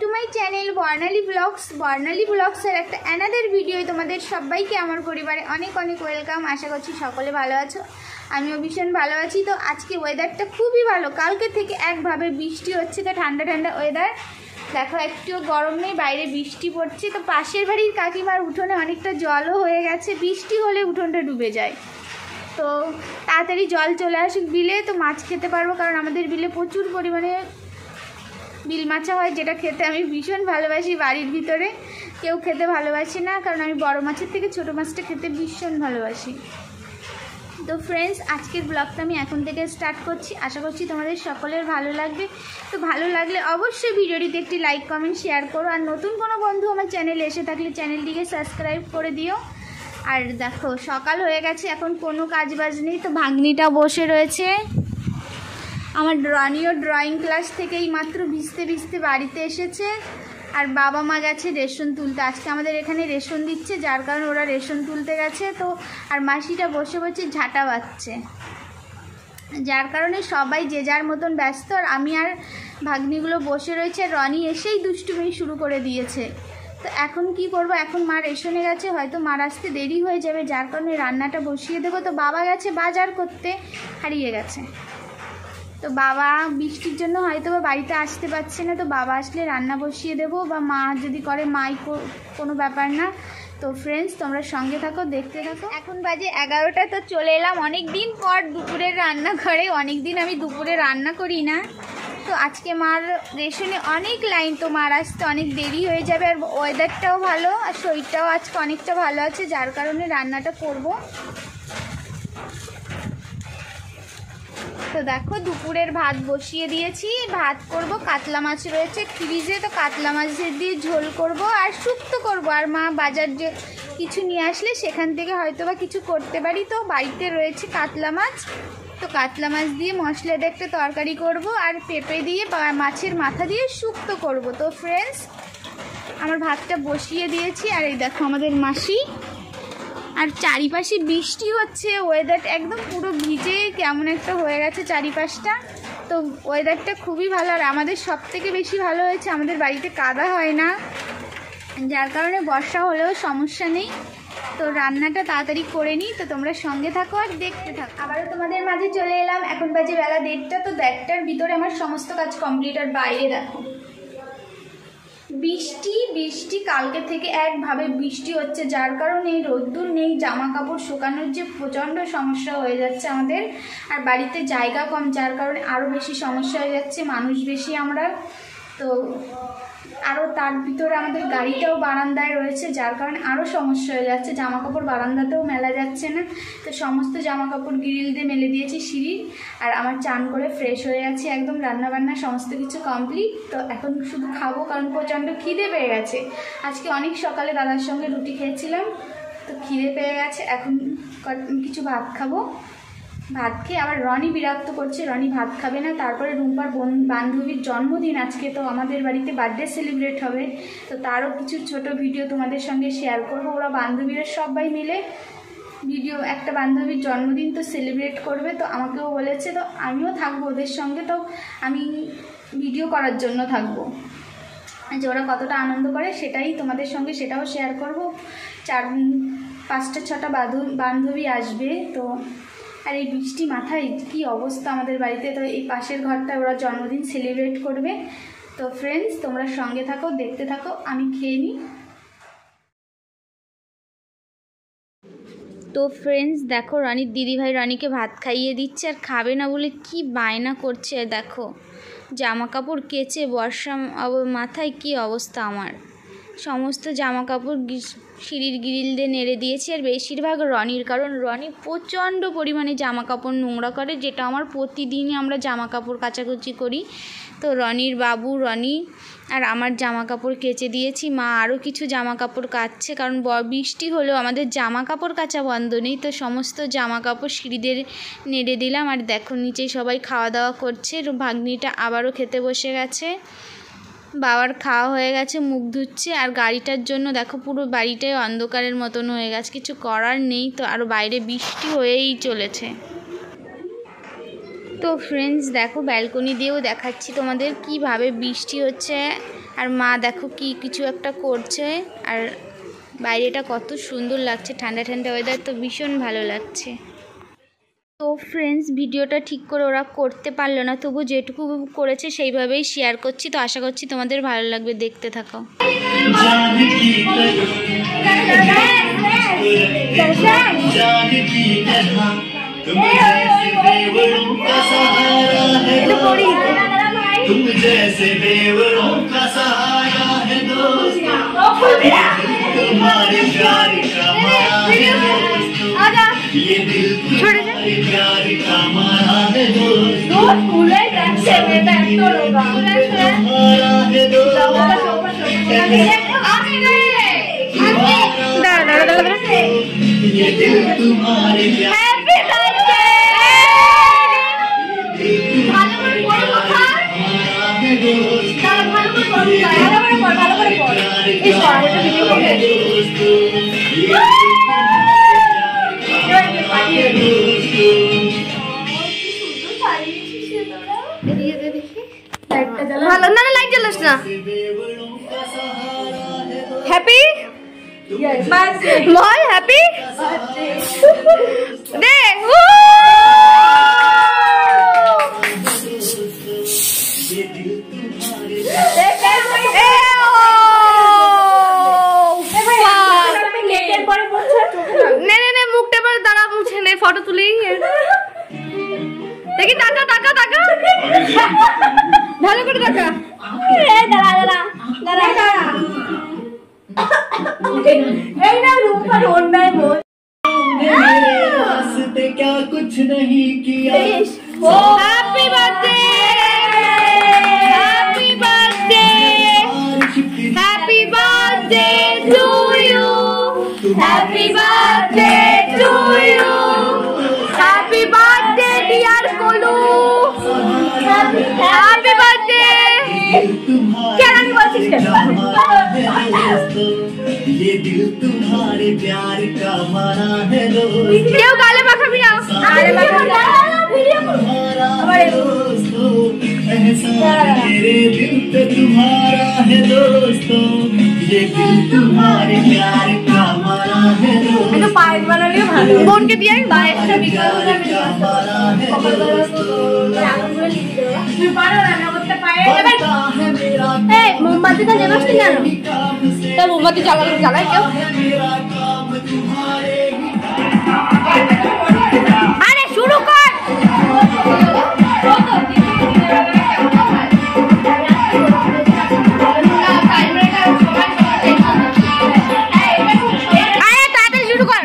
To my channel বর্ণালী ব্লগসের একটা another video. তোমাদের সবাইকে আমার পরিবারে অনেক অনেক ওয়েলকাম। আশা করছি সকলে ভালো আছো, আমিও ভীষণ ভালো আছি। তো আজকে ওয়েদারটা খুবই ভালো, কালকে থেকে একভাবে বৃষ্টি হচ্ছে, তো ঠান্ডা ঠান্ডা ওয়েদার। দেখো একটুও গরম নেই, বাইরে বৃষ্টি পড়ছে। তো পাশের বাড়ির কাকিমার উঠোনে অনেকটা জলও হয়ে গেছে, বৃষ্টি হলে উঠোনটা ডুবে যায়। তো তাড়াতাড়ি জল চলে আসুক বিলে, তো মাছ খেতে পারবো, কারণ আমাদের বিলে প্রচুর পরিমাণে বিল মাছা হয়, যেটা খেতে আমি ভীষণ ভালোবাসি। বাড়ির ভিতরে কেউ খেতে ভালোবাসি না, কারণ আমি বড় মাছের থেকে ছোটো মাছটা খেতে ভীষণ ভালোবাসি। তো ফ্রেন্ডস, আজকের ব্লগটা আমি এখন থেকে স্টার্ট করছি। আশা করছি তোমাদের সকলের ভালো লাগবে। তো ভালো লাগলে অবশ্যই ভিডিওটিতে একটি লাইক কমেন্ট শেয়ার করো, আর নতুন কোনো বন্ধু আমার চ্যানেলে এসে থাকলে চ্যানেলটিকে সাবস্ক্রাইব করে দিও। আর দেখো সকাল হয়ে গেছে, এখন কোনো কাজ বাজ নেই। তো ভাগ্নিটা বসে রয়েছে, আমার রনিও ড্রয়িং ক্লাস থেকেই মাত্র ভিজতে ভিজতে বাড়িতে এসেছে। আর বাবা মা গেছে রেশন তুলতে, আজকে আমাদের এখানে রেশন দিচ্ছে, যার কারণে ওরা রেশন তুলতে গেছে। তো আর মাসিটা বসে বসে ঝাঁটা বাচ্ছে, যার কারণে সবাই যে যার মতন ব্যস্ত। আর আমি আর ভাগ্নিগুলো বসে রয়েছে, রনি এসেই দুষ্টুমি শুরু করে দিয়েছে। তো এখন কি করব, এখন মা রেশনে গেছে, হয়তো মার আসতে দেরি হয়ে যাবে, যার কারণে রান্নাটা বসিয়ে দেবো। তো বাবা গেছে বাজার করতে, হারিয়ে গেছে। তো বাবা বৃষ্টির জন্য হয়তো বা বাড়িতে আসতে পারছে না, তো বাবা আসলে রান্না বসিয়ে দেবো, বা মা যদি করে মাই, কোনো ব্যাপার না। তো ফ্রেন্ডস, তোমরা সঙ্গে থাকো, দেখতে থাকো। এখন বাজে 11টা। তো চলে এলাম অনেক দিন পর দুপুরের রান্না করে। অনেক দিন আমি দুপুরে রান্না করি না। তো আজকে মার রেশনে অনেক লাইন, তো মার আসতে অনেক দেরি হয়ে যাবে। আর ওয়েদারটাও ভালো, আর শরীরটাও আজকে অনেকটা ভালো আছে, যার কারণে রান্নাটা করব। তো দেখো দুপুরের ভাত বসিয়ে দিয়েছি, ভাত করব। কাতলা মাছ রয়েছে ফ্রিজে, তো কাতলা মাছের দিয়ে ঝোল করব আর শুক্তো করব। আর মা বাজার যে কিছু নিয়ে আসলে সেখান থেকে হয়তো বা কিছু করতে পারি। তো বাড়িতে রয়েছে কাতলা মাছ, তো কাতলা মাছ দিয়ে মশলা দিয়ে একটা তরকারি করব, আর পেঁপে দিয়ে মাছের মাথা দিয়ে শুক্তো করব। তো ফ্রেন্ডস, আমার ভাতটা বসিয়ে দিয়েছি। আর এই দেখো আমাদের মাসি, আর চারিপাশে বৃষ্টি হচ্ছে, ওয়েদার একদম পুরো ভিজে কেমন একটা হয়ে গেছে চারিপাশটা। তো ওয়েদারটা খুবই ভালো। আর আমাদের সব থেকে বেশি ভালো হয়েছে, আমাদের বাড়িতে কাদা হয় না, যার কারণে বর্ষা হলেও সমস্যা নেই। তো রান্নাটা তাড়াতাড়ি করে নিই। তো তোমরা সঙ্গে থাকো আর দেখতে থাকো। আবারও তোমাদের মাঝে চলে এলাম, এখন বাজে বেলা 1:30। তো 1:30টার ভিতরে আমার সমস্ত কাজ কমপ্লিট। আর বাইরে দেখো বৃষ্টি কালকে থেকে একভাবে বৃষ্টি হচ্ছে, যার কারণে রোদ্দুর নেই, জামা কাপড় শুকানোর যে প্রচণ্ড সমস্যা হয়ে যাচ্ছে আমাদের। আর বাড়িতে জায়গা কম, যার কারণে আরও বেশি সমস্যা হয়ে যাচ্ছে, মানুষ বেশি আমরা। তো আরও তার ভিতরে আমাদের গাড়িটাও বারান্দায় রয়েছে, যার কারণে আরও সমস্যা হয়ে যাচ্ছে, জামা কাপড় বারান্দাতেও মেলা যাচ্ছে না। তো সমস্ত জামা কাপড় গ্রিল দিয়ে মেলে দিয়েছি সিঁড়ির। আর আমার চান করে ফ্রেশ হয়ে গেছে, একদম রান্নাবান্না সমস্ত কিছু কমপ্লিট। তো এখন শুধু খাবো, কারণ প্রচণ্ড খিদে পেয়ে গেছে। আজকে অনেক সকালে দাদার সঙ্গে রুটি খেয়েছিলাম, তো খিদে পেয়ে গেছে। এখন কিছু ভাত খাবো, ভাত খেয়ে আবার রনি বিরক্ত করছে, রনি ভাত খাবে না। তারপরে রুম্পার বান্ধবীর জন্মদিন আজকে, তো আমাদের বাড়িতে বার্থডে সেলিব্রেট হবে। তো তারও কিছু ছোট ভিডিও তোমাদের সঙ্গে শেয়ার করবো। ওরা বান্ধবীরা সবাই মিলে ভিডিও, একটা বান্ধবীর জন্মদিন তো সেলিব্রেট করবে। তো আমাকেও বলেছে, তো আমিও থাকবো ওদের সঙ্গে। তো আমি ভিডিও করার জন্য থাকবো, যে ওরা কতটা আনন্দ করে সেটাই তোমাদের সঙ্গে, সেটাও শেয়ার করবো। 5-6টা বান্ধবী আসবে। তো আর এই বৃষ্টি মাথায় কি অবস্থা আমাদের বাড়িতে। তো এই পাশের ঘরটায় ওরা জন্মদিন সেলিব্রেট করবে। তো ফ্রেন্ডস, তোমরা সঙ্গে থাকো, দেখতে থাকো, আমি খেয়ে নিই। তো ফ্রেন্ডস দেখো, রনির দিদিভাই রনিকে ভাত খাইয়ে দিচ্ছে, আর খাবে না বলে কি বায়না করছে। দেখো জামা কাপড় কেচে বর্ষা মাথায় কি অবস্থা আমার, সমস্ত জামা কাপড় সিঁড়ির গ্রিল দিয়ে নেড়ে দিয়েছি। আর বেশিরভাগ রনির, কারণ রনি প্রচণ্ড পরিমাণে জামা কাপড় নোংরা করে, যেটা আমার প্রতিদিনই আমরা জামা কাপড় কাচাকুচি করি। তো রনির বাবু, রনি আর আমার জামা কাপড় কেচে দিয়েছি। মা আরও কিছু জামা কাপড় কাচছে, কারণ বৃষ্টি হলেও আমাদের জামা কাপড় কাচা বন্ধ নেই। তো সমস্ত জামা কাপড় সিঁড়িদের নেড়ে দিলাম। আর দেখো নিচেই সবাই খাওয়া দাওয়া করছে, ভাগ্নিটা আবারও খেতে বসে গেছে। বাবার খাওয়া হয়ে গেছে, মুখ ধুচ্ছে। আর গাড়িটার জন্য দেখো পুরো বাড়িটাই অন্ধকারের মতন হয়ে গেছে, কিছু করার নেই। তো আরও বাইরে বৃষ্টি হয়েই চলেছে। তো ফ্রেন্ডস দেখো, ব্যালকনি দিয়েও দেখাচ্ছি তোমাদের কিভাবে বৃষ্টি হচ্ছে। আর মা দেখো কি কিছু একটা করছে। আর বাইরেটা কত সুন্দর লাগছে, ঠান্ডা ঠান্ডা ওয়েদার, তো ভীষণ ভালো লাগছে। তো ফ্রেন্ডস, ভিডিওটা ঠিক করে ওরা করতে পারলো না, তবু যেটুকু করেছে সেইভাবেই শেয়ার করছি। তো আশা করছি তোমাদের ভালো লাগবে, দেখতে থাকো। ये दिल तुम्हारे प्यार का मारा है दोस्त, तुम्हारा है दोस्त, ये दिल तुम्हारे प्यार ভালো না, লাইট জ্বালাস না। হ্যাপি বল, হ্যাপি দে। মুখটা পরে দাঁড়া, মুছে নে, ফটো তুলি দেখি। টাকা টাকা টাকা ভালো করে টাকা। দাঁড়া দাঁড়া দাঁড়া দাঁড়া, এই না রূপ पर होना है मोर। रास्ते क्या कुछ नहीं किया। Happy birthday, happy birthday, happy birthday to you, happy birthday to you, happy birthday dear Kolu, happy birthday. क्या नाम बोलছিস? ये दिल तुम्हारे प्यार का मारा है दोस्त, কেউ গালে মাখাবি না, গালে মাখাবি না, ভিডিও हमारे दोस्तों, एहसान मेरे दिल पे तुम्हारा है दोस्तों, ये दिल तुम्हारे प्यार का मारा है दोस्त। तो पायस বানালে ভালো, বোনকে দিয়ে পায়েসটা বিকালে मारा है তুই পারো রান্না করতে পারে। এই মোমবাতিটা জ্বালাস না কেন? তাই মোমবাতি জ্বালায় কেউ? আরে শুরু কর। আরে তাড়াতাড়ি শুরু কর।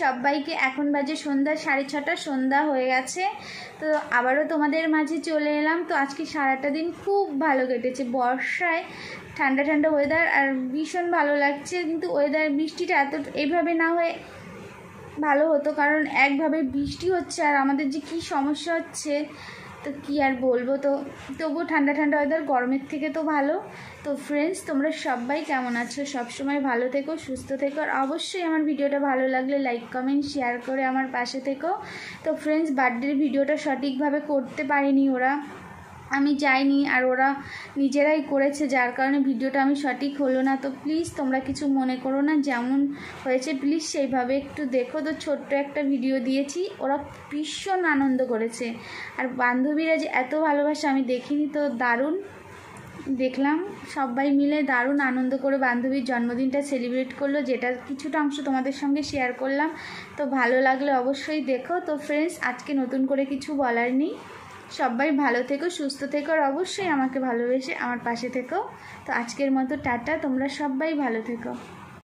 সবাইকে, এখন বাজে সন্ধ্যা 6:30, সন্ধ্যা হয়ে গেছে। তো আবারও তোমাদের মাঝে চলে এলাম। তো আজকে সারাটা দিন খুব ভালো কেটেছে, বর্ষায় ঠান্ডা ঠান্ডা ওয়েদার, আর ভীষণ ভালো লাগছে। কিন্তু ওয়েদার, বৃষ্টিটা এইভাবে না হয়ে ভালো হতো, কারণ একভাবে বৃষ্টি হচ্ছে আর আমাদের যে কী সমস্যা হচ্ছে তো কি আর বলবো। তো তবুও ঠান্ডা ঠান্ডা ওয়েদার গরমের থেকে তো ভালো। তো ফ্রেন্ডস, তোমরা সবাই কেমন আছো? সবসময় ভালো থেকো, সুস্থ থেকো, আর অবশ্যই আমার ভিডিওটা ভালো লাগলে লাইক কমেন্ট শেয়ার করে আমার পাশে থেকো। তো ফ্রেন্ডস, বার্থডের ভিডিওটা সঠিকভাবে করতে পারিনি ওরা, আমি যাইনি, আর ওরা নিজেরাই করেছে, যার কারণে ভিডিওটা আমি সঠিক হলো না। তো প্লিজ তোমরা কিছু মনে করো না, যেমন হয়েছে প্লিজ সেইভাবে একটু দেখো। তো ছোট্ট একটা ভিডিও দিয়েছি, ওরা ভীষণ আনন্দ করেছে, আর বান্ধবীরা যে এত ভালোবাসে আমি দেখিনি। তো দারুণ দেখলাম, সবাই মিলে দারুণ আনন্দ করে বান্ধবীর জন্মদিনটা সেলিব্রেট করলো, যেটা কিছুটা অংশ তোমাদের সঙ্গে শেয়ার করলাম। তো ভালো লাগলে অবশ্যই দেখো। তো ফ্রেন্ডস, আজকে নতুন করে কিছু বলার নেই, সবাই ভালো থেকো, সুস্থ থেকো, আর অবশ্যই আমাকে ভালোবেসে আমার পাশে থেকো। তো আজকের মতো টাটা, তোমরা সবাই ভালো থেকো।